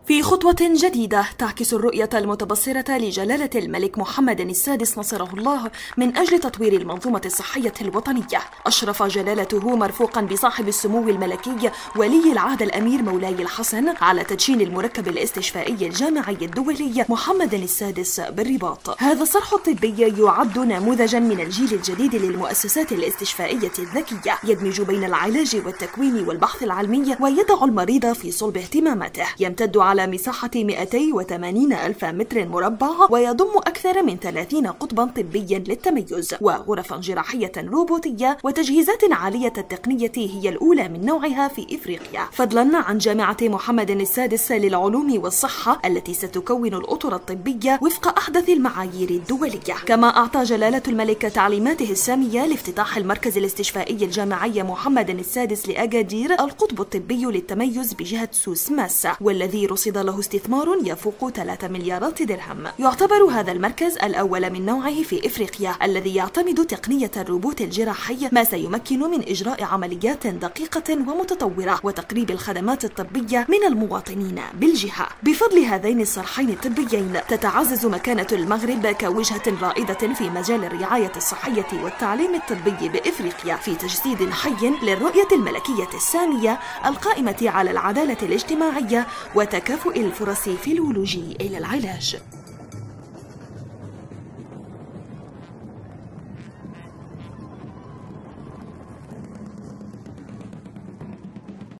في خطوة جديدة تعكس الرؤية المتبصرة لجلالة الملك محمد السادس نصره الله من أجل تطوير المنظومة الصحية الوطنية، أشرف جلالته مرفوقا بصاحب السمو الملكي ولي العهد الأمير مولاي الحسن على تدشين المركب الاستشفائي الجامعي الدولي محمد السادس بالرباط. هذا الصرح الطبي يعد نموذجا من الجيل الجديد للمؤسسات الاستشفائية الذكية، يدمج بين العلاج والتكوين والبحث العلمي ويضع المريض في صلب اهتماماته. يمتد على مساحة 280 ألف متر مربع ويضم أكثر من 30 قطبا طبيا للتميز وغرفا جراحية روبوتية وتجهيزات عالية التقنية هي الأولى من نوعها في إفريقيا، فضلا عن جامعة محمد السادس للعلوم والصحة التي ستكون الأطر الطبية وفق أحدث المعايير الدولية. كما أعطى جلالة الملك تعليماته السامية لافتتاح المركز الاستشفائي الجامعي محمد السادس لأكادير القطب الطبي للتميز بجهة سوس ماسا، والذي رصد له استثمار يفوق 3 مليارات درهم. يعتبر هذا المركز الأول من نوعه في إفريقيا الذي يعتمد تقنية الروبوت الجراحي، ما سيمكن من إجراء عمليات دقيقة ومتطورة وتقريب الخدمات الطبية من المواطنين بالجهة. بفضل هذين الصرحين الطبيين تتعزز مكانة المغرب كوجهة رائدة في مجال الرعاية الصحية والتعليم الطبي بإفريقيا في تجسيد حي للرؤية الملكية السامية القائمة على العدالة الاجتماعية وتكافؤ الفرص في الولوج إلى العلاج.